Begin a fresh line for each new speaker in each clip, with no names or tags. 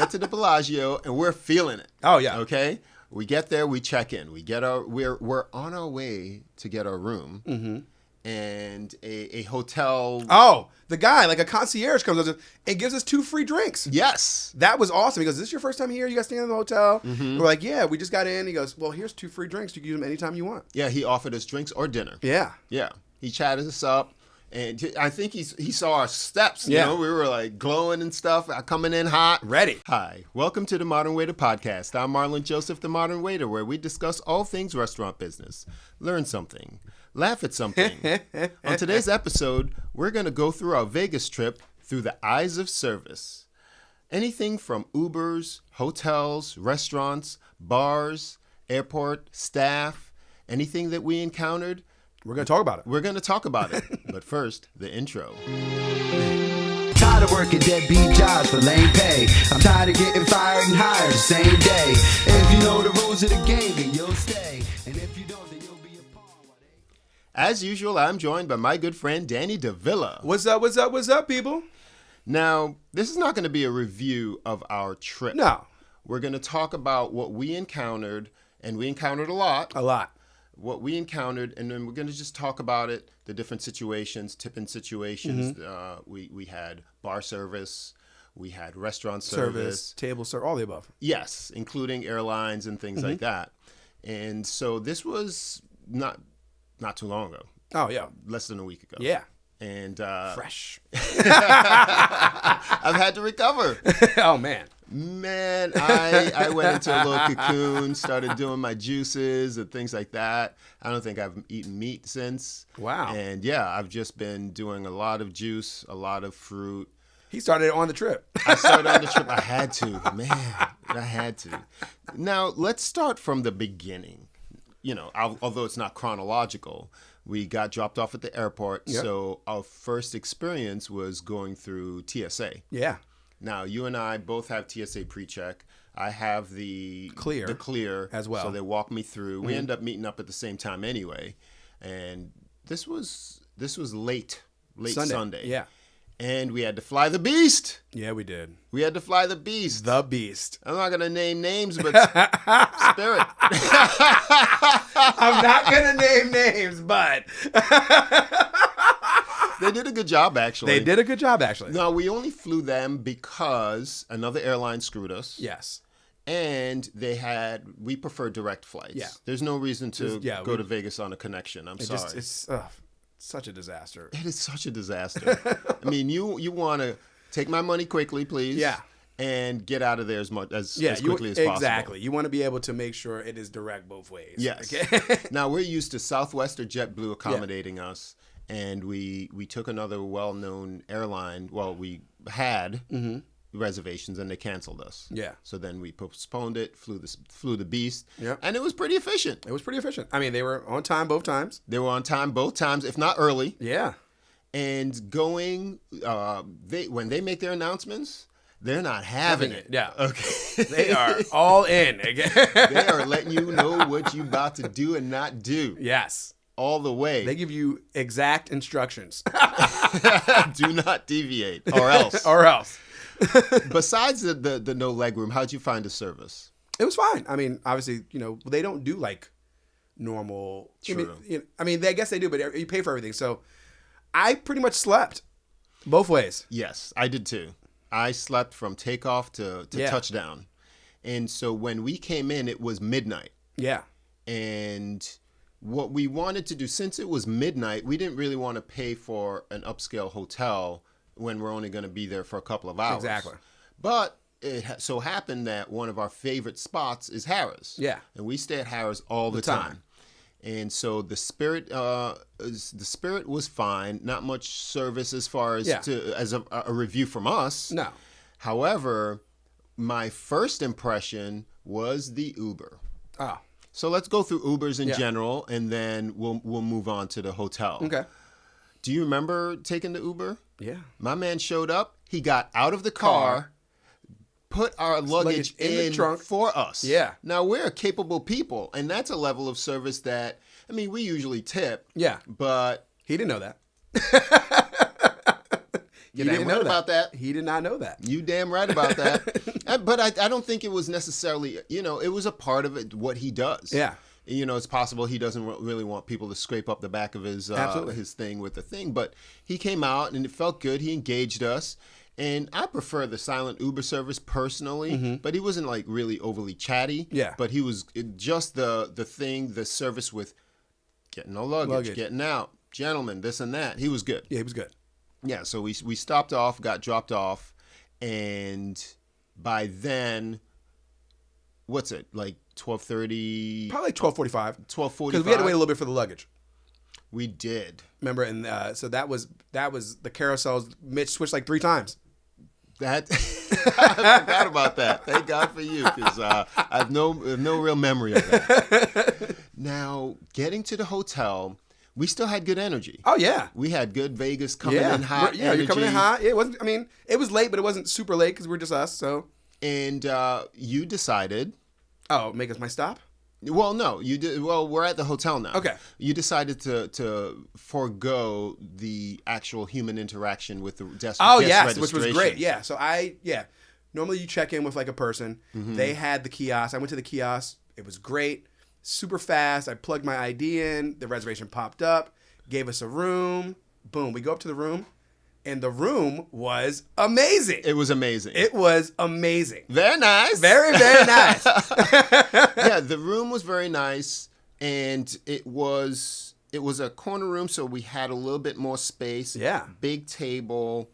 get to the Bellagio and we're feeling it.
Oh, yeah.
Okay. We get there, we check in, we're on our way to get our room, and a hotel.
Oh, the guy, like a concierge, comes up and gives us 2 free drinks.
Yes,
That was awesome. He goes, "Is this your first time here? You guys staying in the hotel?" We're like, "Yeah, we just got in." He goes, "Well, here's 2 free drinks. You can use them anytime you want."
yeah. He offered us drinks or dinner.
Yeah.
Yeah, he chatted us up, and I think he saw our steps. You
Yeah.
know, we were like glowing and stuff, coming in hot.
Ready.
Hi, welcome to the Modern Waiter Podcast. I'm Marlon Joseph, the Modern Waiter, where we discuss all things restaurant business. Learn something, laugh at something. On today's episode, we're going to go through our Vegas trip through the eyes of service. Anything from Ubers, hotels, restaurants, bars, airport, staff, anything that we encountered,
We're going to talk about it.
we're going to talk about it. But first, the intro.
Tired of working deadbeat jobs for lame pay. I'm tired of getting fired and hired the same day. If you know the rules of the game, then you'll stay. And if you don't, then you'll be a pawn.
As usual, I'm joined by my good friend Danny DeVilla.
What's up, what's up, what's up, people?
Now, this is not going to be a review of our trip.
No.
We're going to talk about what we encountered, and we encountered a lot.
A lot.
What we encountered, and then we're going to just talk about it, the different situations, tipping situations. We had bar service, we had restaurant service.
Table service, all the above.
Yes, including airlines and things like that. And so this was not too long ago,
Oh, yeah.
less than a week ago.
Yeah.
And
Fresh.
I've had to recover.
Oh, man.
Man, I went into a little cocoon, started doing my juices and things like that. I don't think I've eaten meat since.
Wow.
And yeah, I've just been doing a lot of juice, a lot of fruit.
He started it on the trip.
I started on the trip. I had to. Man, I had to. Now, let's start from the beginning. You know, although it's not chronological, we got dropped off at the airport.
Yep.
So our first experience was going through TSA.
Yeah.
Now, you and I both have TSA pre-check. I have the clear
as well.
So they walk me through. We end up meeting up at the same time anyway. And this was late Sunday.
Yeah.
And we had to fly the beast.
Yeah, we did.
We had to fly the beast.
The Beast.
I'm not going to name names, but Spirit.
I'm not going to name names, but
They did a good job, actually.
they did a good job, actually.
No, we only flew them because another airline screwed us.
Yes.
And we prefer direct flights.
Yeah.
There's no reason to
Yeah,
go to Vegas on a connection. I'm sorry.
It's such a disaster.
It is such a disaster. I mean, you want to take my money quickly, please.
Yeah.
And get out of there as quickly as possible.
Exactly. You want to be able to make sure it is direct both ways.
Yes.
Okay?
Now, we're used to Southwest or JetBlue accommodating us. And we took another well-known airline. Well, we had reservations, and they canceled us.
Yeah.
So then we postponed it, flew the Beast.
Yep.
And it was pretty efficient.
It was pretty efficient. I mean, they were on time both times.
They were on time both times, if not early.
Yeah.
And going, when they make their announcements, they're not having it.
Yeah.
Okay.
They are all in. Again.
They are letting you know what you about to do and not do.
Yes.
All the way.
They give you exact instructions.
Do not deviate, or else.
Or else.
Besides the no leg room, how'd you find the service?
It was fine. I mean, obviously, they don't do like normal.
True.
I guess they do, but you pay for everything. So I pretty much slept both ways.
Yes, I did too. I slept from takeoff to touchdown. And so when we came in, it was midnight.
Yeah.
And what we wanted to do, since it was midnight, we didn't really want to pay for an upscale hotel when we're only going to be there for a couple of hours.
Exactly.
But it so happened that one of our favorite spots is Harrah's.
Yeah.
And we stay at Harrah's all the time. And so the Spirit was fine. Not much service as far as as a review from us.
No.
However, my first impression was the Uber.
Oh.
So let's go through Ubers in general, and then we'll move on to the hotel.
Okay.
Do you remember taking the Uber?
Yeah.
My man showed up. He got out of the car, put our luggage in
the trunk
for us.
Yeah.
Now, we're capable people, and that's a level of service that, I mean, we usually tip.
Yeah.
But
He didn't know that.
You
didn't
damn
know
right about that.
He did not know that.
You damn right about that. But I don't think it was necessarily, it was a part of it, what he does.
Yeah.
It's possible he doesn't really want people to scrape up the back of his thing with the thing. But he came out and it felt good. He engaged us. And I prefer the silent Uber service personally, but he wasn't like really overly chatty.
Yeah.
But he was just the service with getting no luggage, getting out, gentlemen, this and that. He was good.
Yeah, he was good.
Yeah, so we stopped off, got dropped off, and by then, what's it, like 12:30?
Probably like 12:45.
12:45.
Because we had to wait a little bit for the luggage.
We did.
Remember, and so that was the carousels. Mitch switched like 3 times.
That I forgot about that. Thank God for you, because I have no real memory of that. Now, getting to the hotel, we still had good energy.
Oh yeah,
we had good Vegas coming in hot.
Yeah, you're coming in hot. It wasn't. I mean, it was late, but it wasn't super late because we were just us. So.
And you decided.
Oh, make us my stop.
Well, no, you did. Well, we're at the hotel now.
Okay.
You decided to forego the actual human interaction with the guest.
Oh
guest
yes, which was
registration.
great. Yeah. So normally you check in with like a person. They had the kiosk. I went to the kiosk. It was great. Super fast. I plugged my ID in. The reservation popped up. Gave us a room. Boom. We go up to the room. And the room was amazing.
It was amazing.
It was amazing.
Very nice.
Very, very nice.
Yeah, the room was very nice, and it was a corner room, so we had a little bit more space.
Yeah.
Big table,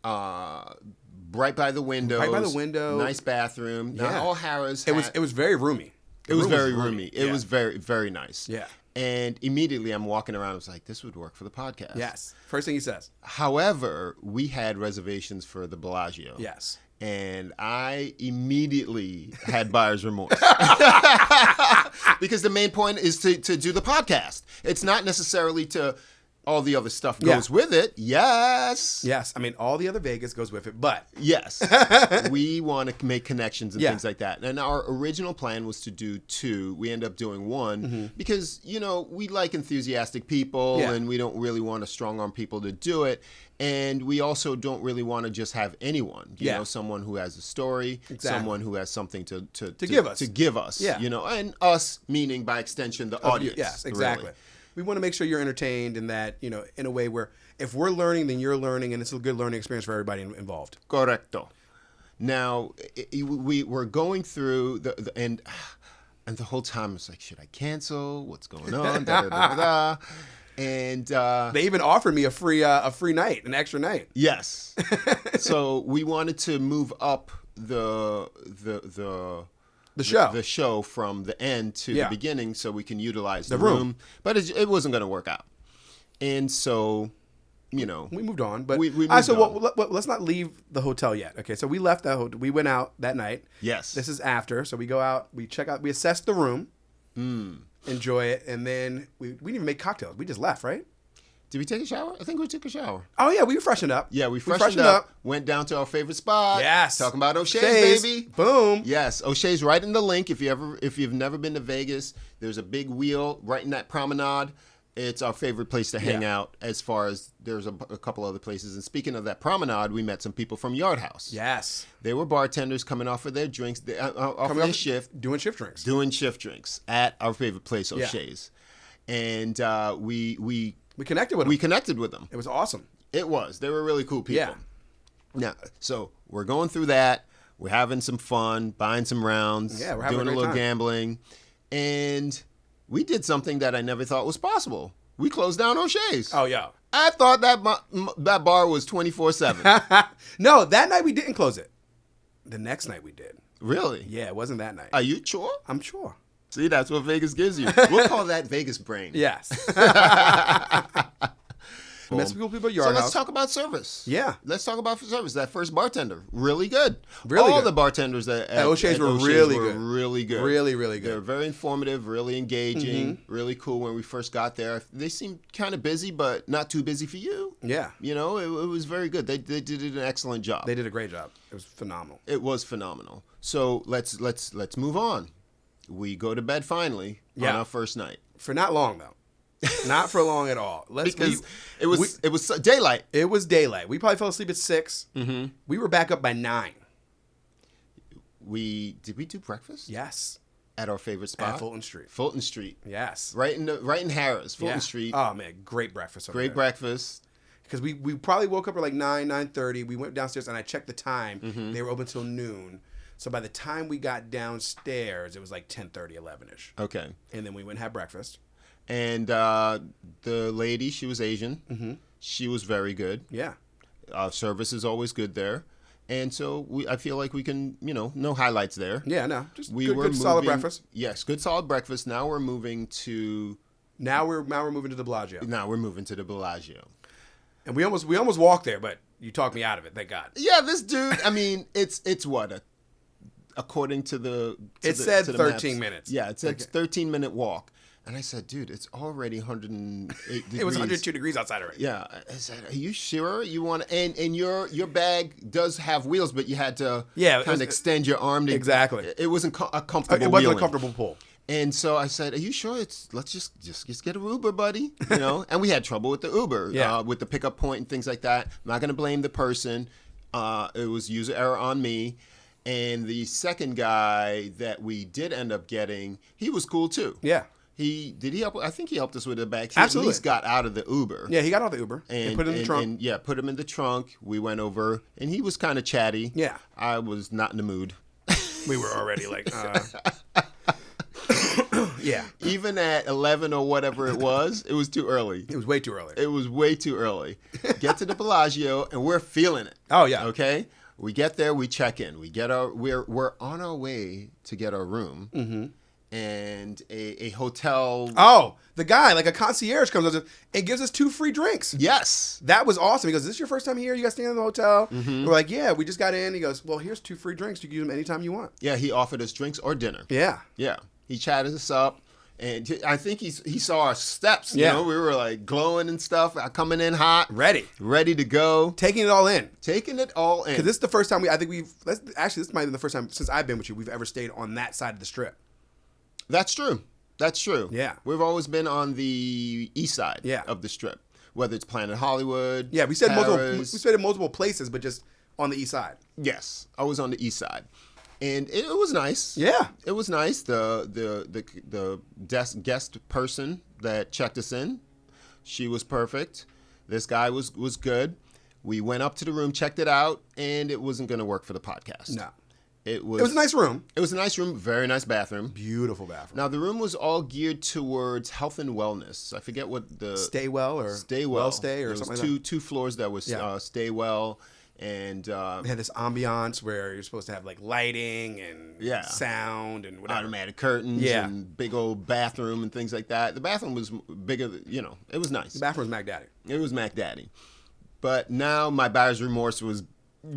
right by the windows.
Right by the window.
Nice bathroom.
Yeah.
Now, all Harrah's.
It was very roomy.
It was very roomy. It was very, very nice.
Yeah.
And immediately I'm walking around. I was like, this would work for the podcast.
Yes. First thing he says.
However, we had reservations for the Bellagio.
Yes.
And I immediately had buyer's remorse. Because the main point is to do the podcast. It's not necessarily to all the other stuff goes with it. Yes.
Yes. I mean, all the other Vegas goes with it, but.
Yes. We want to make connections and things like that. And our original plan was to do 2. We end up doing 1 because, we like enthusiastic people and we don't really want to strong arm people to do it. And we also don't really want to just have anyone, you know, someone who has a story, someone who has something to
give us.
To give us, and us meaning by extension the audience.
Yes, exactly.
Really.
We want to make sure you're entertained and that, in a way where if we're learning, then you're learning and it's a good learning experience for everybody involved.
Correcto. Now, we were going through and the whole time it's like, should I cancel? What's going on? Da, da, da, da, da. And
they even offered me a free night, an extra night.
Yes. So we wanted to move up the show from the end to the beginning so we can utilize the room. But it wasn't going to work out. And so, we
moved on. But
we moved on.
Let's not leave the hotel yet. Okay, so we left that hotel. We went out that night.
Yes.
This is after. So we go out, we check out, we assess the room, enjoy it, and then we didn't even make cocktails. We just left, right?
Did we take a shower? I think we took a shower.
Oh, yeah, we freshened up.
Yeah, we freshened up. Went down to our favorite spot.
Yes.
Talking about O'Shea's, baby.
Boom.
Yes, O'Shea's right in the link. If you've never been to Vegas, there's a big wheel right in that promenade. It's our favorite place to hang out as far as there's a couple other places. And speaking of that promenade, we met some people from Yard House.
Yes.
They were bartenders coming off of their drinks, off of their shift.
Doing shift drinks.
Doing shift drinks at our favorite place, O'Shea's. And we connected with them. We connected with them.
It was awesome.
It was. They were really cool people.
Yeah.
Now, so we're going through that. We're having some fun, buying some rounds.
Yeah, we're having
doing
a
a
great
little
time.
Gambling. And we did something that I never thought was possible. We closed down O'Shea's.
Oh, yeah.
I thought that bar was 24/7.
No, that night we didn't close it. The next night we did.
Really?
Yeah, it wasn't that night.
Are you sure?
I'm sure.
See, that's what Vegas gives you. We'll call that Vegas brain.
Yes. Met some cool people at Yard
So
House.
let's talk about service.
Yeah.
Let's talk about service. That first bartender, really good.
Really
All
good.
the bartenders at
O'Shea's were
O'Shea's
really
were
good.
really good.
Really, really good.
They were very informative, really engaging, really cool when we first got there. They seemed kind of busy, but not too busy for you.
Yeah.
It was very good. They did an excellent job.
They did a great job. It was phenomenal.
It was phenomenal. So let's move on. We go to bed finally on our first night.
For not long, though. Not for long at all.
Because it was daylight.
It was daylight. We probably fell asleep at 6. Mm-hmm. We were back up by 9.
Did we do breakfast?
Yes.
At our favorite spot?
At Fulton Street.
Fulton Street.
Yes.
Right in Harris, Fulton Street.
Oh, man. Great breakfast over
Great
there.
breakfast.
Because we probably woke up at like 9:30. We went downstairs and I checked the time.
Mm-hmm.
They were open till noon. So by the time we got downstairs, it was like 10:30, 11-ish.
Okay.
And then we went and had breakfast.
And the lady, she was Asian.
Mm-hmm.
She was very good.
Yeah.
Service is always good there. And so I feel like we can, no highlights there.
Yeah, no. Just
We
good,
were
good solid
moving-
breakfast.
Yes, good solid breakfast. Now we're moving to
Now we're moving to the Bellagio.
the Bellagio.
And we almost walked there, but you talked me out of it, thank God.
Yeah, this dude. I mean, it's what according to the.
It said
to the
13
maps.
minutes.
Yeah, it said
Okay.
13-minute walk, and I said, dude, it's already 108 degrees.
It was 102 degrees outside already.
Yeah, I said, are you sure you want to? And your bag does have wheels, but you had to
Yeah,
kind of extend your arm to
Exactly.
It wasn't a comfortable.
It wasn't
wheeling.
a comfortable pull.
And so I said, "Are you sure? Let's just get an Uber, buddy." And we had trouble with the Uber,
Yeah.
with the pickup point and things like that. I'm not going to blame the person. It was user error on me. And the second guy that we did end up getting, he was cool too.
Yeah.
Did he help? I think he helped us with the bag. He
Absolutely.
at least got out of the Uber.
Yeah, he got off the Uber and put it in the trunk.
And, yeah, put him in the trunk. We went over, and he was kind of chatty.
Yeah.
I was not in the mood.
We were already like, yeah.
Even at 11 or whatever it was too early.
It was way too early.
It was way too early. Get to the Bellagio, and we're feeling it.
Oh, yeah.
Okay? We get there, we check in. We're on our way to get our room. Mm-hmm. And a hotel.
Oh, the guy, like a concierge, comes up and gives us 2 free drinks.
Yes.
That was awesome. He goes, "Is this your first time here? You guys staying in the hotel?"
Mm-hmm.
We're like, "Yeah, we just got in." He goes, "Well, here's 2 free drinks. You can use them anytime you want."
Yeah, he offered us drinks or dinner.
Yeah.
Yeah. He chatted us up. And I think he saw our steps.
Yeah.
We were like glowing and stuff, coming in hot.
Ready
to go.
Taking it all in.
Taking it all in.
Because this is the first time this might be the first time since I've been with you we've ever stayed on that side of the strip.
That's true.
Yeah.
We've always been on the east side
Yeah.
of the strip, whether it's Planet Hollywood.
Yeah, we stayed
Paris.
in multiple places, but just on the east side.
Yes, always on the east side, and it was nice.
Yeah.
It was nice. The guest person that checked us in, she was perfect. This guy was good. We went up to the room, checked it out, and it wasn't going to work for the podcast.
No.
It was
a nice room.
It was a nice room, very nice bathroom.
Beautiful bathroom.
Now the room was all geared towards health and wellness. I forget what the
Stay well or
Stay Well.
Well Stay or
There
something
was
like that.
two floors that was
Yeah.
Stay Well, and
They had this ambiance where you're supposed to have like lighting and
Yeah.
sound and whatever.
automatic curtains
Yeah.
and big old bathroom and things like that. The bathroom was bigger, it was nice.
The bathroom was Mac Daddy.
It was Mac Daddy. But now my buyer's remorse was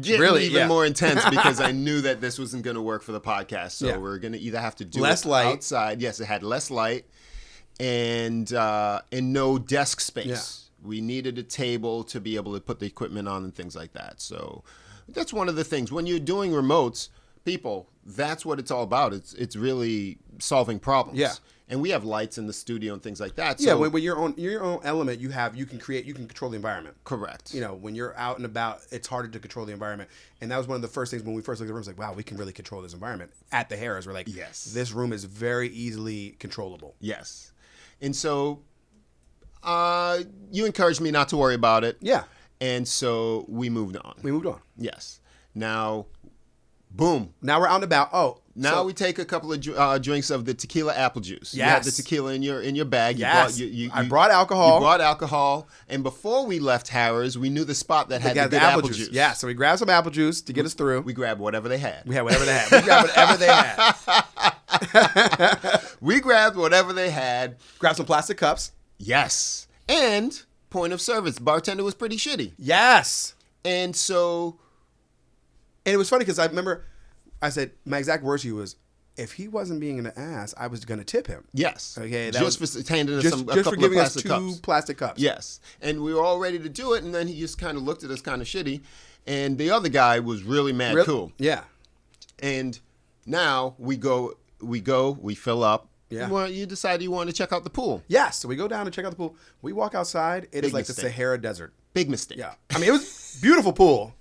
getting
Really?
even
Yeah.
more intense because I knew that this wasn't going to work for the podcast. So
Yeah.
we're going to either have to do
Less
it
light.
outside. Yes, it had less light and no desk space.
Yeah.
We needed a table to be able to put the equipment on and things like that. So that's one of the things. When you're doing remotes, people, that's what it's all about. It's really solving problems.
Yeah.
And we have lights in the studio and things like that.
Yeah,
So,
when you're on your own element, you can control the environment.
correct.
When you're out and about, it's harder to control the environment. And that was one of the first things when we first looked at the room. It's like, wow, we can really control this environment. At the Harrah's, we're like,
Yes.
this room is very easily controllable.
Yes. And so you encouraged me not to worry about it.
Yeah.
And so we moved on.
We moved on.
Yes. Now, boom.
Now we're out and about. Oh,
Now
so-
we take a couple of drinks of the tequila apple juice. You had the
Yes.
tequila in your bag.
Yes.
You
I brought alcohol.
You brought alcohol. And before we left Harrah's, we knew the spot that had
They
the
got
good apple juice.
Yeah, so we grabbed some apple juice to get us through.
We grabbed whatever they had.
We had whatever they had. We grabbed whatever they had.
We grabbed whatever they had.
Grabbed some plastic cups.
Yes. And point of service. Bartender was pretty shitty.
Yes.
And so
And it was funny because I remember I said, my exact words to you was, if he wasn't being an ass, I was going to tip him.
yes.
Okay, that
just
was-
for handing us
Just,
a
just for
couple of
giving us
plastic
2
cups.
plastic cups.
Yes. And we were all ready to do it, and then he just kind of looked at us kind of shitty. And the other guy was really mad cool.
Yeah.
And now we go, we fill up,
Yeah.
You decided you wanted to check out the pool.
Yes. So we go down and check out the pool. We walk outside. It is
Big
like the
mistake.
Sahara Desert.
Big mistake.
Yeah. I mean, it was beautiful pool.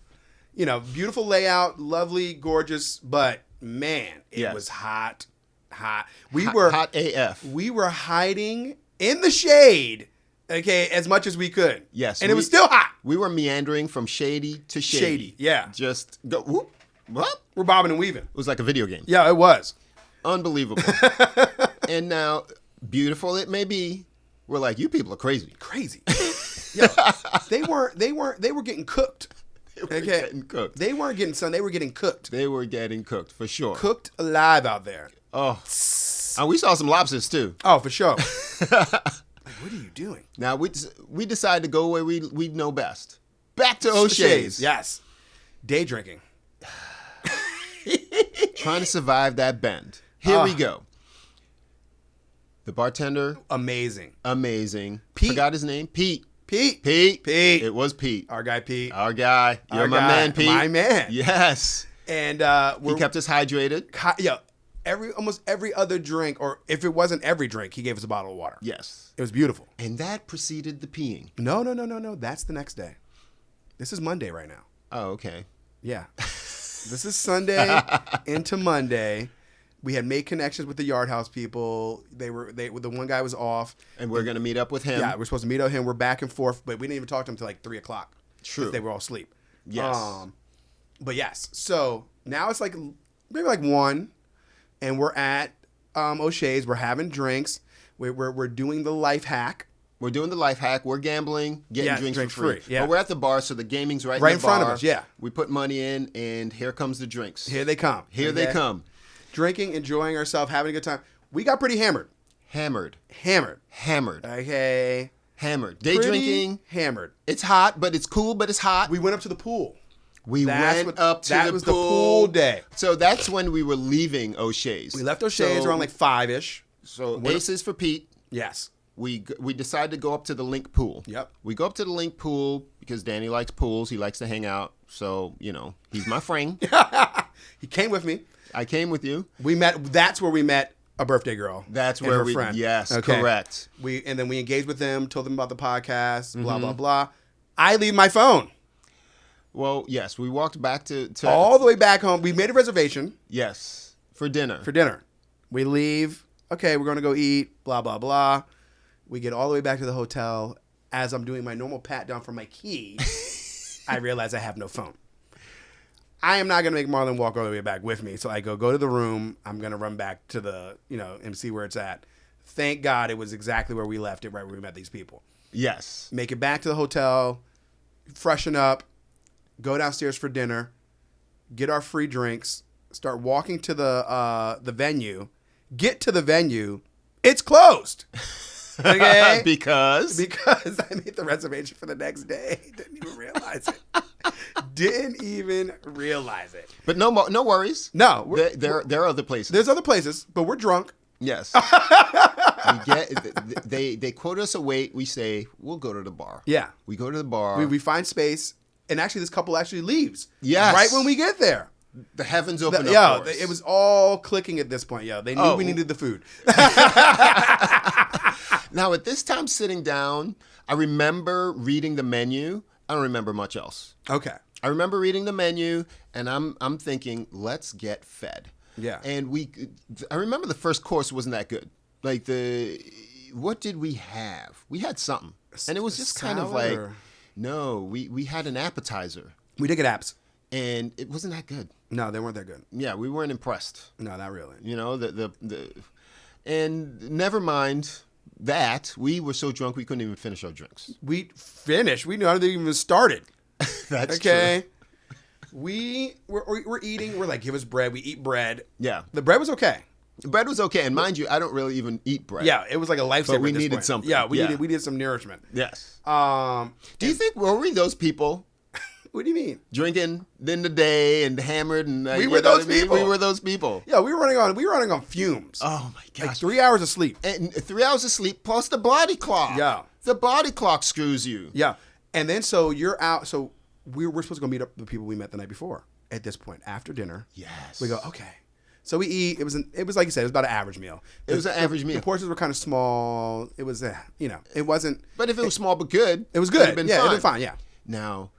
You know, beautiful layout, lovely, gorgeous, but man, it
Yes.
was hot.
Hot AF.
We were hiding in the shade, okay, as much as we could.
Yes,
And it was still hot.
We were meandering from shady to shady.
Shady, yeah.
Just go, whoop, what?
We're bobbing and weaving.
It was like a video game.
Yeah, it was.
Unbelievable. And now, beautiful it may be, we're like, you people are crazy.
Crazy. Yeah. They were getting cooked.
They were getting cooked.
They weren't getting sun, they were getting cooked.
They were getting cooked, for sure.
Cooked alive out there.
Oh. And we saw some lobsters, too.
Oh, for sure. Like, what are you doing?
Now, we decided to go where we know best. Back to O'Shea's.
Yes. Day drinking.
Trying to survive that bend. Here we go. The bartender,
Amazing.
amazing.
Pete.
Forgot his name. Pete.
Pete.
Pete.
Pete.
It was Pete.
Our guy Pete.
Our guy. You're
Our
my
guy.
man, Pete.
My man.
Yes.
And
He kept us hydrated.
yeah, almost every other drink, or if it wasn't every drink, he gave us a bottle of water.
Yes.
It was beautiful.
And that preceded the peeing.
No. That's the next day. This is Monday right now.
Oh, okay.
Yeah. This is Sunday into Monday. We had made connections with the Yard House people. The one guy was off.
And we're going to meet up with him.
Yeah, we're supposed to meet up with him. We're back and forth, but we didn't even talk to him until like 3 o'clock.
True.
They were all asleep.
Yes.
But yes, so now it's like maybe like 1, and we're at O'Shea's. We're having drinks. We're doing the life hack.
We're doing the life hack. We're gambling, getting
Yeah,
drinks
drinks
for free.
free, yeah.
But we're at the bar, so the gaming's right
Right
in
in
the
front of
bar.
us, yeah.
We put money in, and here comes the drinks.
Here they come.
Here they
Okay?
come.
Drinking, enjoying ourselves, having a good time. We got pretty hammered.
Hammered.
Hammered. Okay.
Hammered. Day
Pretty
drinking.
Hammered.
It's hot, but it's cool, but it's hot.
We went up to the pool.
We
That's
went up to
that
the
was
pool.
the pool day.
So that's when we were leaving O'Shea's.
We left O'Shea's
So-
around like 5-ish.
So aces for Pete.
Yes.
We decided to go up to the Link pool.
Yep.
We go up to the Link pool because Danny likes pools. He likes to hang out. So, he's my friend.
He came with me.
I came with you.
We met. That's where we met a birthday girl.
That's
and
where
her
we
friend.
yes,
Okay.
correct.
And then we engaged with them, told them about the podcast, blah
Mm-hmm.
blah blah. I leave my phone
Well, yes, we walked back to
all the way back home. We made a reservation
yes, for dinner.
for dinner. We leave. Okay, we're gonna go eat. Blah blah blah. We get all the way back to the hotel. As I'm doing my normal pat down for my key, I realize I have no phone. I am not gonna make Marlon walk all the way back with me. So I go to the room. I'm gonna run back to the and see where it's at. Thank God it was exactly where we left it, right where we met these people.
Yes.
Make it back to the hotel, freshen up, go downstairs for dinner, get our free drinks, start walking to the venue. Get to the venue, it's closed. Okay,
because
because I made the reservation for the next day. Didn't even realize it. Didn't even realize it.
but no worries.
No,
There are other places.
there's other places, but we're drunk.
Yes. They quote us a weight. We say we'll go to the bar.
Yeah.
We go to the bar.
We find space, and actually, this couple actually leaves.
Yes.
right when we get there.
the heavens open up.
Yeah,
for us.
it was all clicking at this point. Yeah, they knew
Oh.
we needed the food.
Now at this time, sitting down, I remember reading the menu. I don't remember much else.
Okay.
I remember reading the menu, and I'm thinking, let's get fed.
Yeah.
And I remember the first course wasn't that good. Like what did we have? We had something, and it was just kind of
Salad
like,
or-
no, we had an appetizer,
We did get apps.
and it wasn't that good.
No, they weren't that good.
Yeah, we weren't impressed.
No, not really.
And never mind that, we were so drunk we couldn't even finish our drinks.
We finished. We knew how they even started.
That's
Okay. We're eating. We're like, give us bread. We eat bread.
Yeah.
The bread was okay.
The bread was okay, and mind you, I don't really even eat bread.
Yeah, it was like a lifesaver.
But we
at this
needed
point.
something.
Yeah, we
Yeah.
needed some nourishment.
Yes.
Do
Do you think were we those people
What do you mean?
drinking in the day and hammered and
We
you
were
know what
those
I mean?
people.
We were those people.
Yeah, we were running on fumes.
Oh my
like
gosh.
3 hours of sleep.
And 3 hours of sleep plus the body clock.
Yeah.
The body clock screws you.
Yeah, and then so you're out. So we're supposed to go meet up the people we met the night before. At this point, after dinner,
Yes.
we go, okay, So we eat. It was like you said. It was about an average meal.
It was an average meal.
The portions were kind of small. It was, it wasn't.
But if it was small but good,
It was
it'd have
good.
been
Yeah,
fine.
it'd been fine. Yeah.
Now,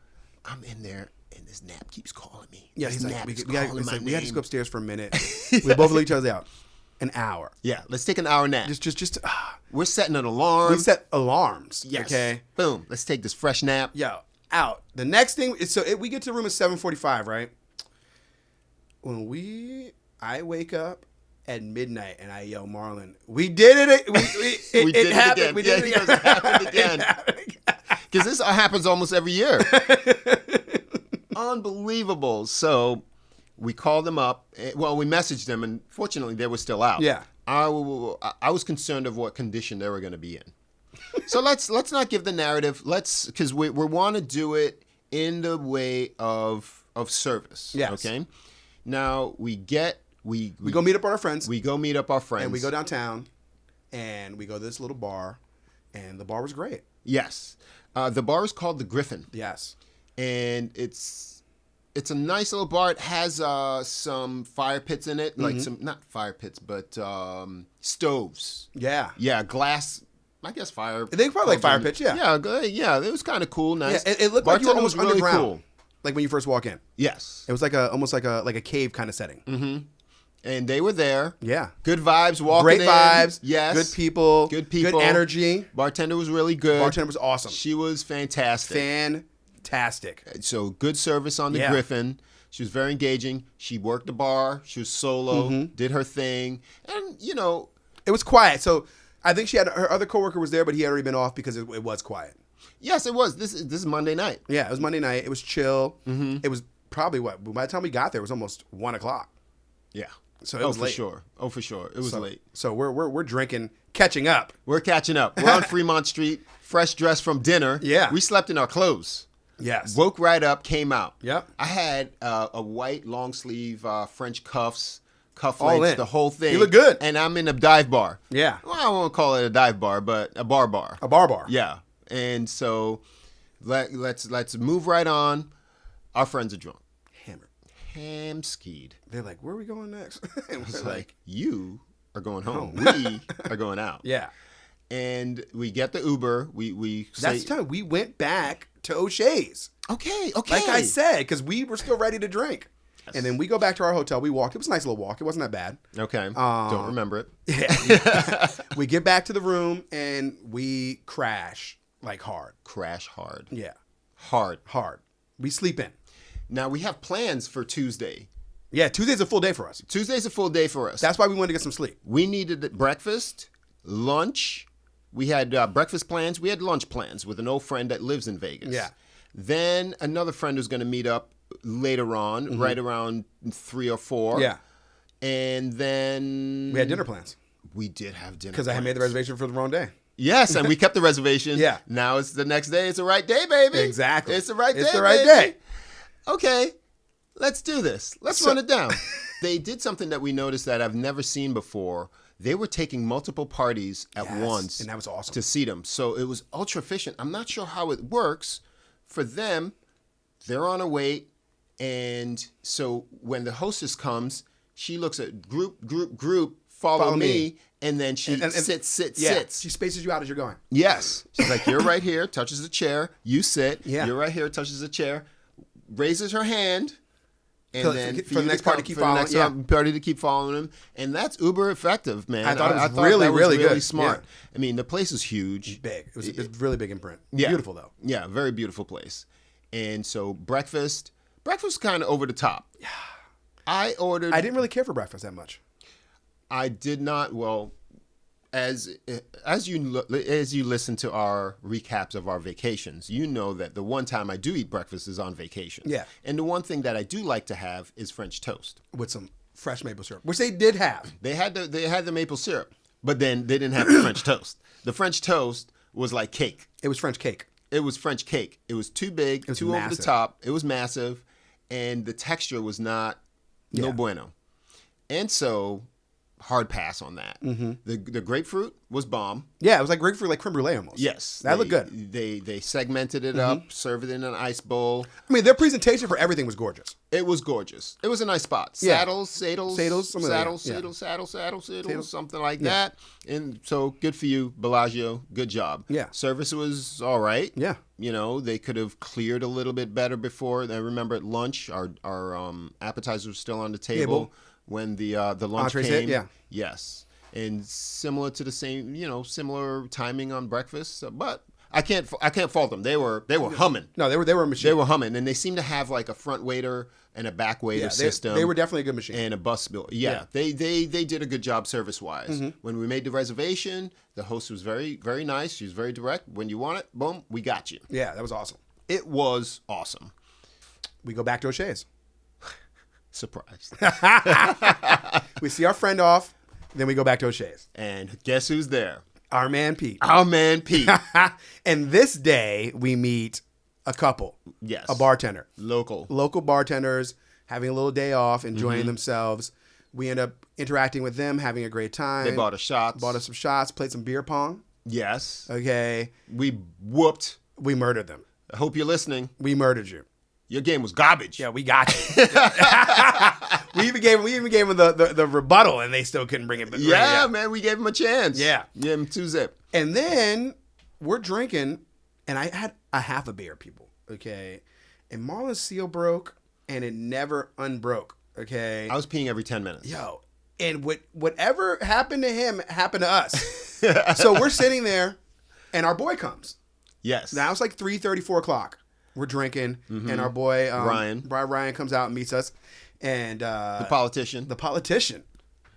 I'm in there, and this nap keeps calling me.
Yeah.
This
He's
nap
like,
is
we got
calling my
to just
name.
go upstairs for a minute. We both look each other out. An hour.
Yeah, let's take an hour nap.
Just.
We're setting an alarm.
We set alarms.
Yes.
Okay.
Boom. Let's take this fresh nap.
Yo, out. The next thing is we get to the room at 7:45, right? I wake up at midnight and I yell, Marlon, we did it.
We did it
happened.
again.
We did it
Yeah,
again.
it happened again. Because this happens almost every year. Unbelievable. So we called them up. Well, we messaged them, and fortunately, they were still out.
Yeah.
I was concerned of what condition they were going to be in. So let's not give the narrative. Because we want to do it in the way of service.
Yes.
Okay. Now we go
meet up our friends.
We go meet up our friends.
And we go downtown, and we go to this little bar, and the bar was great.
Yes. The bar is called the Griffin.
Yes.
And it's a nice little bar. It has some fire pits in it, like some, not fire pits, but stoves.
Yeah.
Yeah, glass. I guess fire.
They probably like fire pits, yeah.
Yeah, good. Yeah, it was kind of cool,
Yeah,
nice.
it looked like you were
Bartender
almost
was really
underground,
cool.
like when you first walk in.
Yes,
It was almost like a cave kind of setting.
Mm-hmm. And they were there.
Yeah.
Good vibes. Walking
Great
in.
vibes.
Yes.
Good people.
Good people.
Good energy.
Bartender was really good.
Bartender was awesome.
She was fantastic.
Fantastic.
So good service on the
Yeah.
Griffin. She was very engaging. She worked the bar. She was solo.
Mm-hmm.
Did her thing, and
It was quiet. So I think her other coworker was there, but he had already been off because it was quiet.
yes, it was. This is Monday night.
Yeah, it was Monday night. It was chill.
Mm-hmm.
It was probably by the time we got there, it was almost 1:00.
Yeah.
So it was
for
late.
sure. Oh, for sure. It was late.
So we're drinking, catching up.
We're catching up. We're on Fremont Street, fresh dressed from dinner.
Yeah.
We slept in our clothes.
Yes.
Woke right up, came out.
Yep.
I had a white long sleeve French cuffs,
All
cufflinks,
in.
the whole thing.
You look good.
And I'm in a dive bar.
Yeah.
Well, I won't call it a dive bar, but a bar.
A bar.
Yeah. And so let's move right on. Our friends are drunk.
Hammered.
Ham-skied.
They're like, where are we going next? And
It's
we're
like, you are going home. We are going out.
yeah.
And we get the Uber. We
That's the time we went back to O'Shea's.
Okay.
Like I said, because we were still ready to drink. And then we go back to our hotel. We walked. It was a nice little walk. It wasn't that bad.
Okay. Don't remember it.
Yeah. We get back to the room and we crash like hard.
Crash hard.
Yeah.
Hard.
We sleep in.
Now we have plans for Tuesday.
Yeah, Tuesday's a full day for us.
Tuesday's a full day for us.
That's why we wanted to get some sleep.
We needed breakfast, lunch. We had breakfast plans. We had lunch plans with an old friend that lives in Vegas.
Yeah.
Then another friend who's going to meet up later on, right around 3 or 4.
Yeah.
And then
We had dinner plans
We did have dinner
because I had made the
plans.
reservation for the wrong day.
Yes, and we kept the reservation.
Yeah.
Now it's the next day. It's the right day, baby.
Exactly.
It's the right day.
It's the right
baby.
day.
Okay, let's do this. Let's run it down. They did something that we noticed that I've never seen before. They were taking multiple parties at
Yes,
once.
and that was awesome.
To seat them. So it was ultra efficient. I'm not sure how it works. For them, they're on a wait. And so when the hostess comes, she looks at group, follow me. And then she sits.
She spaces you out as you're going.
Yes. She's like, you're right here, touches the chair. You sit.
Yeah.
You're right here, touches the chair. Raises her hand. And
For-
then
for the
you
next
to
party
come-
to keep
for the
following,
next
yeah.
party to keep following him. And that's uber effective, man.
I thought it was
that
really,
was
really
really
good.
smart.
Yeah.
I mean, the place is huge.
Big. It was really big in print.
Yeah.
Beautiful, though.
Yeah, very beautiful place. And so breakfast was kind of over the top. Yeah. I
didn't really care for breakfast that much.
I did not. Well, as you listen to our recaps of our vacations, you know that the one time I do eat breakfast is on vacation.
Yeah.
And the one thing that I do like to have is French toast.
With some fresh maple syrup, which they did have.
They had the maple syrup, but then they didn't have the French toast. The French toast was like cake.
It was French cake.
It was French cake. It was too big,
was
too over the
massive.
top. It was massive, and the texture was not no bueno. And so hard pass on that. The grapefruit was bomb.
Yeah, it was like grapefruit, like creme brulee almost.
Yes,
that looked good.
They segmented it up, served it in an ice bowl.
I mean, their presentation for everything was gorgeous.
It was gorgeous. It was a nice spot.
Yeah.
Saddles,
some of that,
saddles, something like that. And so good for you, Bellagio. Good job.
Yeah.
Service was all right.
Yeah.
You know, they could have cleared a little bit better before. I remember at lunch, our appetizers were still on the table when the lunch
Entrees
came.
hit, yeah.
Yes. And similar to the same, similar timing on breakfast. But I can't fault them. They were humming.
No, they were a machine.
They were humming, and they seem to have like a front waiter and a back waiter system.
They were definitely a good machine.
And a bus bill. Yeah. They did a good job service wise. When we made the reservation, the host was very, very nice. She was very direct. When you want it, boom, we got you.
Yeah, that was awesome.
It was awesome.
We go back to O'Shea's.
Surprised.
We see our friend off, then we go back to O'Shea's.
And guess who's there?
Our man Pete.
Our man Pete.
And this day we meet a couple.
Yes.
A bartender.
Local
bartenders having a little day off, enjoying themselves. We end up interacting with them, having a great time.
They bought us shots.
Bought us some shots, played some beer pong.
Yes.
Okay.
We whooped.
We murdered them.
I hope you're listening.
We murdered you.
Your game was garbage.
Yeah, we got you. we even gave them the rebuttal, and they still couldn't bring it.
Yeah, man, we gave him a chance.
Yeah.
Gave him 2-zip.
And then we're drinking, and I had a half a beer, people. Okay, and Marlon's seal broke, and it never unbroke. Okay,
I was peeing every 10 minutes.
yo, and whatever happened to him happened to us. So we're sitting there, and our boy comes.
Yes.
Now it's like 3:30, 4 o'clock. We're drinking, and our boy Ryan comes out and meets us, and
the politician.
The politician.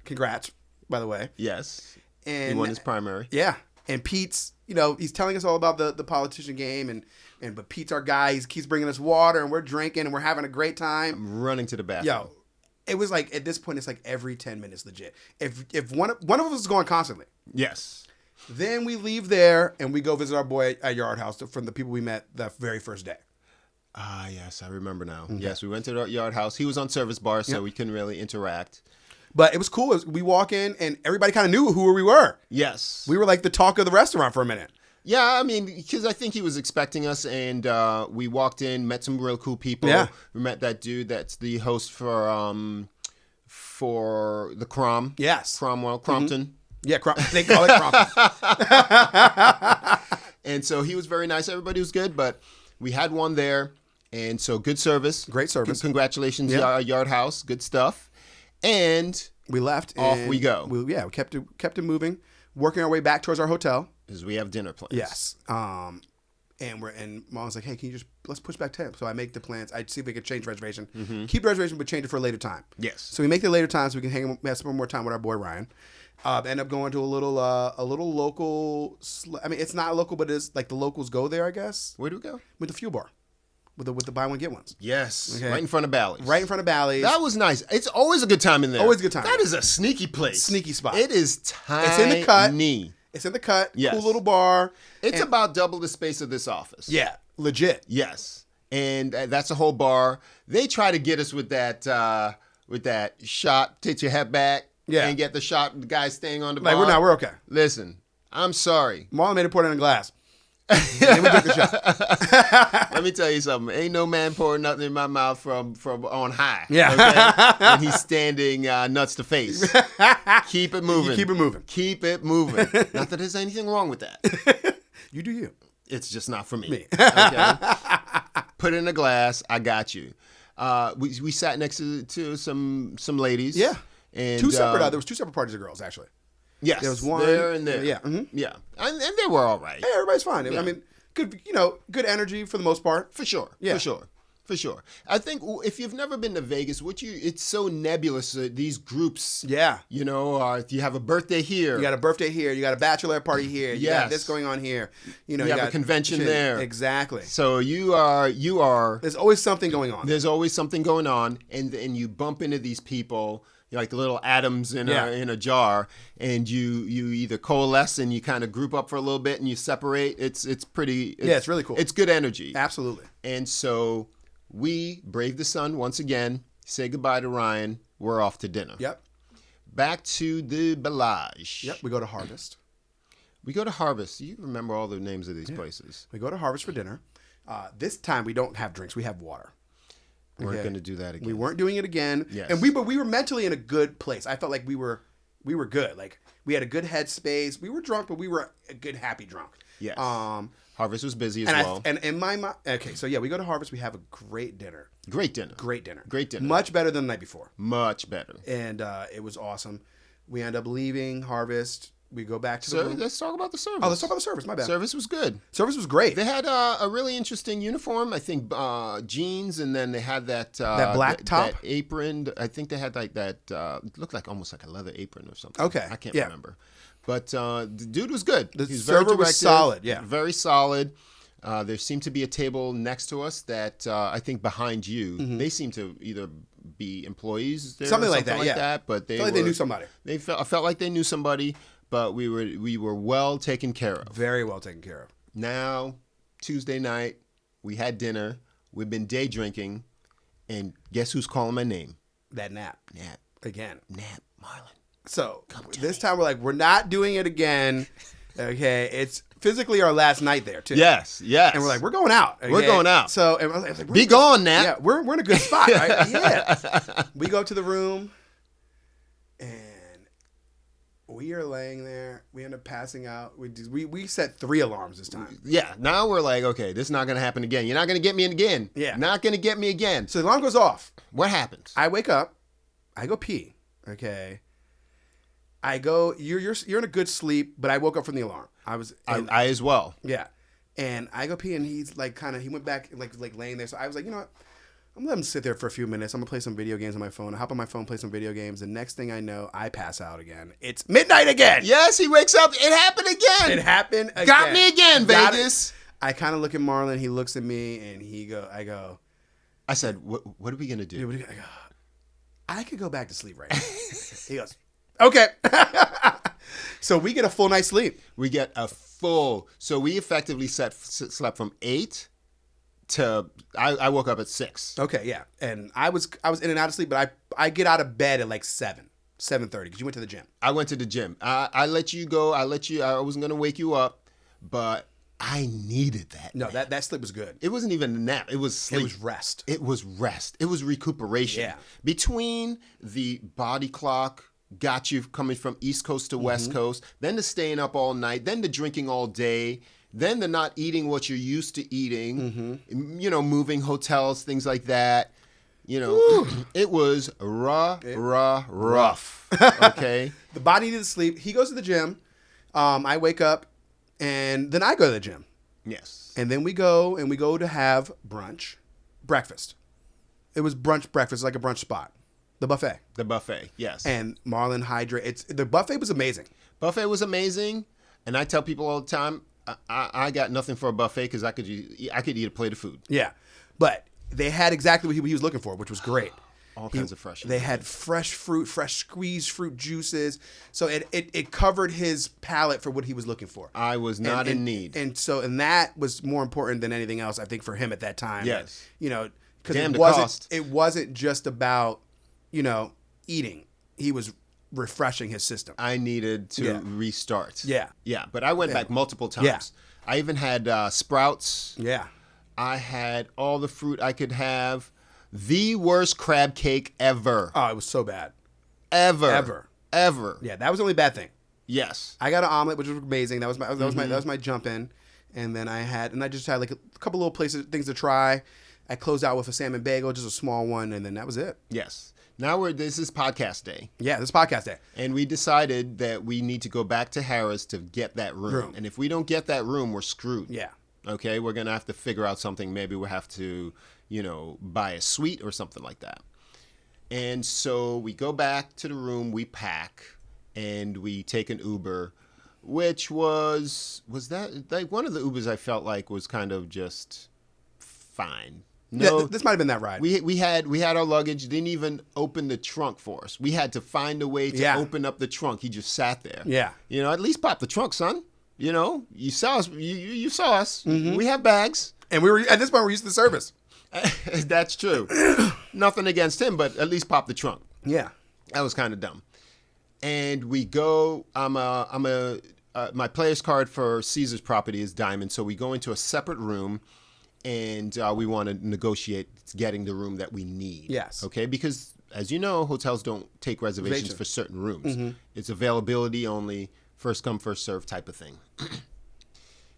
Congrats, by the way.
Yes.
And
he won his primary.
Yeah, and Pete's, he's telling us all about the politician game, but Pete's our guy. He keeps bringing us water, and we're drinking, and we're having a great time.
I'm running to the bathroom.
Yo, it was like at this point, it's like every 10 minutes, legit. If one of us is going constantly.
Yes.
Then we leave there and we go visit our boy at Yard House from the people we met the very first day.
Ah, yes, I remember now. Okay. Yes, we went to the Yard House. He was on service bar, so we couldn't really interact.
But it was cool. We walk in and everybody kind of knew who we were.
Yes.
We were like the talk of the restaurant for a minute.
Yeah, I mean, because I think he was expecting us, and we walked in, met some real cool people.
Yeah.
We met that dude that's the host for the Crom.
Yes.
Cromwell, Crompton.
Yeah, they call it Crompton.
And so he was very nice. Everybody was good, but we had one there. And so good service.
Great service.
Congratulations, Yard House. Good stuff. And
we left.
Off we go.
We kept it moving, working our way back towards our hotel.
Because we have dinner plans.
Yes. And Mom's like, hey, let's push back 10. So I make the plans. I see if we can change the reservation. Mm-hmm. Keep the reservation, but change it for a later time.
Yes.
So we make the later time so we can have some more time with our boy Ryan. End up going to a little local. I mean, it's not local, but it's like the locals go there, I guess.
Where do we go?
With the Fuel Bar, with the buy one get ones.
Yes,
okay.
Right in front of Bally's.
Right in front of Bally's.
That was nice. It's always a good time in there.
Always a good time.
That is a sneaky place.
Sneaky spot.
It is tiny.
It's in the cut. It's in the cut.
Yes.
Cool little bar.
It's about double the space of this office.
Yeah, legit.
Yes, and that's a whole bar. They try to get us with that shot, take your head back. Yeah. And get the shot, the guy staying on the bar.
Like, we're okay.
Listen, I'm sorry.
Marlon made it pour it in a glass. Then we took the shot.
Let me tell you something. Ain't no man pouring nothing in my mouth from on high.
Yeah.
Okay? And he's standing nuts to face. Keep it moving.
Keep it moving.
Keep it moving. Not that there's anything wrong with that.
You do you.
It's just not for me. Okay? Put it in a glass. I got you. We sat next to some ladies.
Yeah.
And,
there was two separate parties of girls, actually.
Yes.
There was one.
There and there.
Yeah.
Mm-hmm. Yeah. And they were all right.
Hey, everybody's fine.
Yeah.
I mean, good energy for the most part.
For sure.
Yeah.
For sure. I think if you've never been to Vegas, it's so nebulous. These groups.
Yeah.
You have a birthday here.
You got a birthday here. You got a bachelor party here. You got this going on here. You
have a convention there.
Exactly.
So you are.
There's always something going on.
There's always something going on, and you bump into these people. Like the little atoms in a jar, and you either coalesce and you kind of group up for a little bit and you separate. It's pretty.
It's really cool.
It's good energy.
Absolutely.
And so we brave the sun once again. Say goodbye to Ryan. We're off to dinner.
Yep.
back to the Bellage.
Yep, we go to Harvest.
We go to Harvest. You remember all the names of these places.
We go to Harvest for dinner. This time we don't have drinks. We have water.
We're going to do that again.
We weren't doing it again.
Yes.
And but we were mentally in a good place. I felt like we were good. Like we had a good headspace. We were drunk, but we were a good, happy drunk.
Yes. Harvest was busy as
And
well.
and in my mind, okay, so yeah, we go to Harvest. We have a great dinner.
Great dinner.
Great dinner.
Great dinner.
Much better than the night before.
Much better.
And it was awesome. We end up leaving Harvest. We go back to the room.
Let's talk about the service.
Oh, let's talk about the service. My bad.
Service was good.
Service was great.
They had a really interesting uniform. I think jeans, and then they had that
black top?
that apron. I think they had like that. It looked like almost like a leather apron or something.
Okay,
I can't
yeah.
remember. But the dude was good.
The
He was very
server was
directive,
solid, yeah.
very solid. There seemed to be a table next to us that I think behind you. They seemed to either be employees there,
Something
or
like that, yeah.
But they
I felt like they knew somebody.
I felt like they knew somebody. But we were well taken care of.
Very well taken care of.
Now, Tuesday night, we had dinner. We've been day drinking, and guess who's calling my name?
That nap.
Nap.
Again.
Nap. Marlon.
So this time we're like, we're not doing it again. Okay. It's physically our last night there too.
Yes. Yes.
And we're like, we're going out. Okay?
We're going out.
So and I was like,
Be gone, Nap.
Yeah, we're in a good spot, right? Yeah. We go to the room and we are laying there. We end up passing out. We set 3 alarms this time.
Yeah. Now we're like, okay, this is not going to happen again. You're not going to get me in again.
Yeah.
Not going to get me again.
So the alarm goes off.
What happens?
I wake up. I go pee. Okay. I go. You're in a good sleep, but I woke up from the alarm.
I as well.
Yeah. And I go pee, and he's like, he went back, like laying there. So I was like, you know what? I'm gonna let him sit there for a few minutes. I'm gonna play some video games on my phone. I hop on my phone, play some video games. The next thing I know, I pass out again. It's midnight again.
Yes, he wakes up. It happened again.
It happened again.
Got me again,
Got
Vegas.
it. I kind of look at Marlon. He looks at me, and
I said, what are we going to do?
I go, I could go back to sleep right now. He goes, okay. So we get a full night's sleep.
We get a full. So we effectively slept from 8 to I woke up at 6.
Okay, yeah. And I was in and out of sleep, but I get out of bed at like 7:30 because you went to the gym.
I went to the gym. I let you go. I wasn't going to wake you up, but I needed that.
No, that sleep was good.
It wasn't even a nap. It was sleep.
It was rest.
It was rest. It was recuperation.
Yeah.
Between the body clock got you coming from East Coast to West Coast, then the staying up all night, then the drinking all day, then the not eating what you're used to eating, moving hotels, things like that. It was rough. Okay?
The body needed sleep. He goes to the gym. I wake up, and then I go to the gym.
Yes.
And then we go to have breakfast. It was breakfast, like a brunch spot. The buffet.
The buffet, yes.
And Marlon the buffet was amazing.
Buffet was amazing, and I tell people all the time, I got nothing for a buffet because I could eat a plate of food.
Yeah. But they had exactly what he was looking for, which was great.
All kinds of fresh.
They had fresh fruit, fresh squeezed fruit juices. So it covered his palate for what he was looking for.
I was not in need.
And that was more important than anything else, I think, for him at that time.
Yes.
Because
cost.
It wasn't just about, eating. He was refreshing his system.
I needed to restart.
Yeah.
Yeah, but I went back multiple times.
Yeah.
I even had Sprouts.
Yeah.
I had all the fruit I could have. The worst crab cake ever.
Oh, it was so bad.
Ever.
Yeah, that was the only bad thing.
Yes.
I got an omelet, which was amazing. That was my jump in, and then I just had like a couple little things to try. I closed out with a salmon bagel, just a small one, and then that was it.
Yes. Now this is podcast day.
Yeah, this is podcast day.
And we decided that we need to go back to Harris to get that room. And if we don't get that room, we're screwed.
Yeah.
Okay, we're going to have to figure out something. Maybe we'll have to, buy a suite or something like that. And so we go back to the room, we pack, and we take an Uber, which was that like one of the Ubers I felt like was kind of just fine. No,
Yeah, this might have been that ride.
we had our luggage. Didn't even open the trunk for us. We had to find a way to open up the trunk. He just sat there.
Yeah.
At least pop the trunk, son. You saw us. You saw us. We have bags.
And we were at this point we're used to the service.
That's true. Nothing against him, but at least pop the trunk.
Yeah.
That was kind of dumb. And we go. My player's card for Caesar's property is diamond, so we go into a separate room, and we want to negotiate getting the room that we need.
Yes.
Okay, because as you know, hotels don't take reservations for certain rooms. It's availability only, first come, first serve type of thing.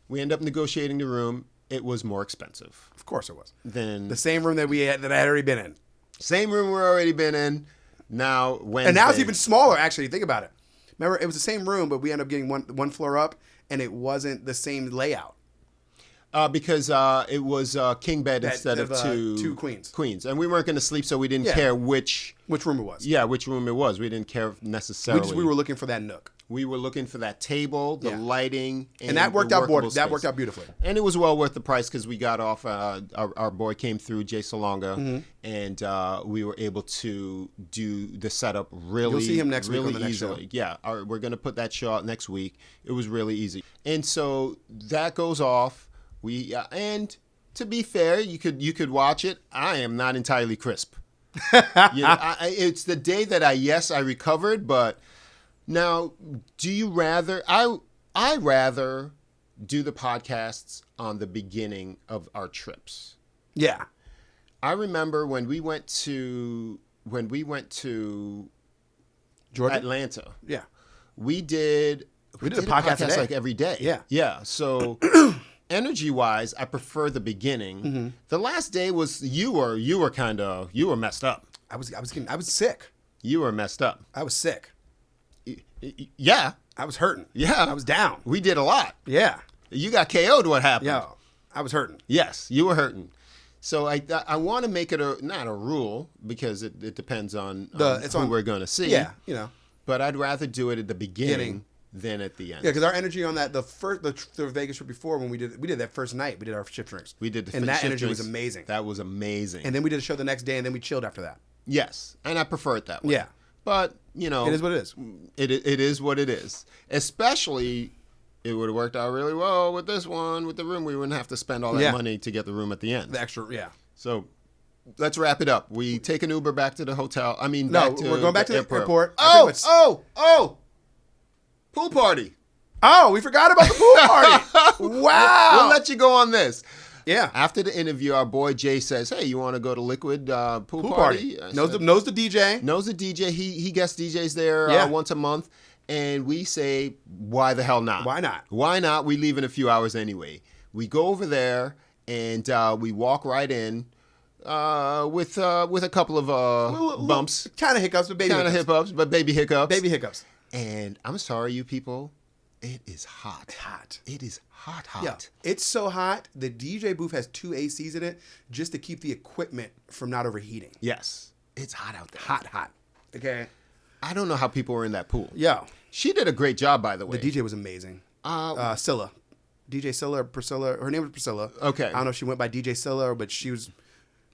We end up negotiating the room. It was more expensive
Of course it was.
than
The same room that I had already been in.
same room we're already been in. Now Wednesday.
And now it's even smaller, actually. Think about it. Remember, it was the same room, but we ended up getting one floor up, and it wasn't the same layout.
Because it was king bed instead of
two queens.
Queens, and we weren't going to sleep, so we didn't
Yeah.
care which
room it was.
which room it was. We didn't care necessarily.
We were looking for that nook.
We were looking for that table, the
Yeah.
lighting,
And that worked
the
out
workable
that
space.
worked out beautifully.
And it was well worth the price because we got off. Our boy came through, Jay Salonga,
Mm-hmm.
and we were able to do the setup really.
You'll see him next week
really
on the next
easily.
show.
Yeah, we're gonna put that show out next week. It was really easy, and so that goes off. And to be fair, you could watch it. I am not entirely crisp. It's the day that I recovered, but. Now, do you rather? I rather do the podcasts on the beginning of our trips.
Yeah.
I remember when we went to
Georgia?
Atlanta.
Yeah.
We did
a podcast a day.
like every day.
Yeah.
Yeah. So energy wise, I prefer the beginning.
Mm-hmm.
The last day was you were messed up.
I was sick.
You were messed up.
I was sick.
Yeah.
I was hurting.
Yeah.
I was down.
We did a lot.
Yeah.
You got KO'd. What happened?
Yo, I was hurting.
Yes, you were hurting. So I want to make it not a rule because it depends on who we're going to see.
Yeah,
But I'd rather do it at the beginning than at the end.
Yeah, because our energy on that the Vegas trip before when we did that first night, we did our shift drinks.
We did
and that
shift
energy was
drinks.
amazing.
That was amazing.
And then we did a show the next day, and then we chilled after that.
Yes, and I prefer it that way.
Yeah.
But
It is what it is.
It is what it is. Especially, it would have worked out really well with this one, with the room. We wouldn't have to spend all that money to get the room at the end.
The extra, yeah.
So, let's wrap it up. We take an Uber back to the hotel.
We're going back to the airport.
Oh! Pool party.
Oh, we forgot about the pool party. Wow.
We'll let you go on this.
Yeah.
After the interview, our boy Jay says, "Hey, you want to go to Liquid pool party?" I
Knows
said,
the DJ.
knows the DJ. He guest DJs there
Yeah.
once a month, and we say, "Why the hell not?
Why not?
Why not? We leave in a few hours anyway." We go over there and we walk right in with a couple of bumps,
Kind of hiccups, but baby
kind of hiccups, but baby hiccups.
Baby hiccups.
And I'm sorry, you people, it is hot.
Hot.
It is hot.
Yeah, it's so hot. The DJ booth has 2 ACs in it just to keep the equipment from not overheating.
Yes, it's hot out there.
Hot. Okay.
I don't know how people were in that pool.
Yo,
She did a great job, by the way.
the DJ was amazing. Scylla. DJ Scylla or Priscilla. Her name was Priscilla.
Okay.
I don't know if she went by DJ Scylla, but she was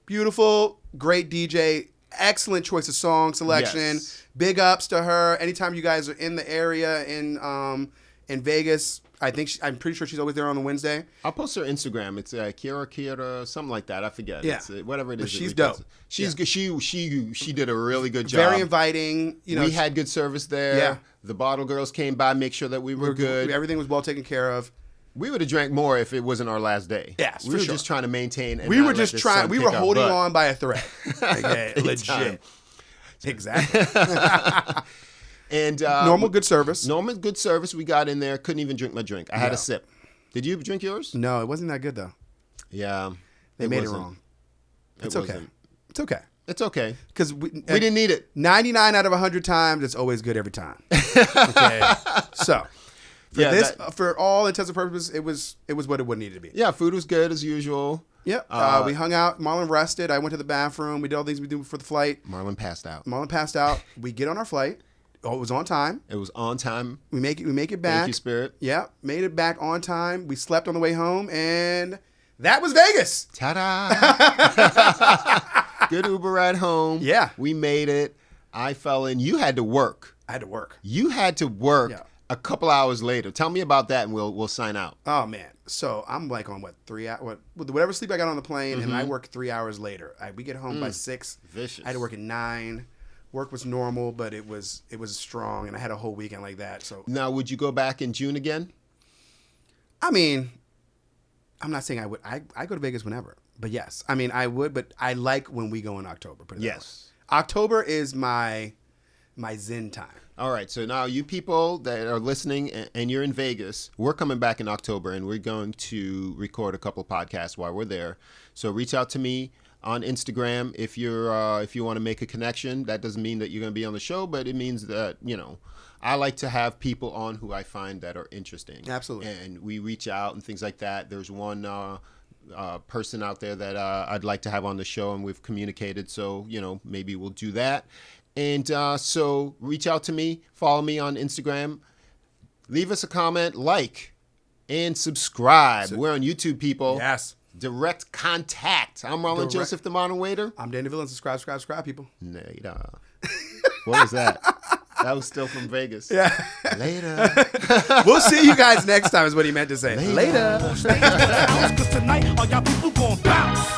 beautiful, great DJ, excellent choice of song selection.
Yes.
Big ups to her. Anytime you guys are in the area in Vegas, I'm pretty sure she's always there on the Wednesday.
I'll post her Instagram. It's Kira, something like that. I forget.
Yeah.
It's, whatever it is.
But she's
that we post.
dope.
She's good. She did a really good job.
Very inviting.
We had good service there.
Yeah.
The bottle girls came by, make sure that we were good.
Everything was well taken care of.
We would have drank more if it wasn't our last day.
Yes,
we
for
were
sure.
just trying to maintain. And
We
not
were
let
just
the
trying.
sun
We
kick
were
our
holding
butt.
on by a thread. Okay,
Big
legit.
time.
Exactly.
And
Normal good service.
Normal good service. We got in there. Couldn't even drink my drink. I had
Yeah.
a sip. Did you drink yours?
No, it wasn't that good though.
Yeah.
They made it
wasn't.
wrong.
It
It's okay.
wasn't.
It's okay.
It's okay.
Because
We didn't need it.
99 out of 100 times, it's always good every time. Okay. So for all intents and purposes, it was what it would need to be.
Yeah, food was good as usual.
Yep. We hung out. Marlon rested. I went to the bathroom. We did all things we do for the flight.
Marlon passed out.
Marlon passed out. We get on our flight. Oh, it was on time.
It was on time.
We make it back.
Thank you, Spirit.
Yeah, made it back on time. We slept on the way home, and that was Vegas.
Ta-da! Good Uber ride home.
Yeah.
We made it. I fell in. You had to work.
I had to work.
You had to work
Yeah.
a couple hours later. Tell me about that, and we'll sign out.
Oh man! So I'm like on 3 hours, whatever sleep I got on the plane, and I work 3 hours later. We get home by 6.
Vicious.
I had to work at 9. Work was normal, but it was strong, and I had a whole weekend like that. So
Now, would you go back in June again?
I mean, I'm not saying I would. I go to Vegas whenever, but yes, I mean I would. But I like when we go in October. Put it that
Yes.
way. October is my zen time.
All right, so now you people that are listening and you're in Vegas, we're coming back in October and we're going to record a couple podcasts while we're there. So reach out to me on Instagram if you want to make a connection. That doesn't mean that you're going to be on the show, but it means that, I like to have people on who I find that are interesting.
Absolutely.
And we reach out and things like that. There's one person out there that I'd like to have on the show, and we've communicated. So, maybe we'll do that. And so reach out to me, follow me on Instagram, leave us a comment, like, and subscribe. We're on YouTube, people.
Yes.
Direct contact. I'm Marlon Joseph, the Modern Waiter.
I'm Danny Villain. Subscribe, people.
Later. What was that? That was still from Vegas.
Yeah.
Later.
We'll see you guys next time is what he meant to say. Later.
Stage for the house, 'cause tonight all y'all people gon' bounce.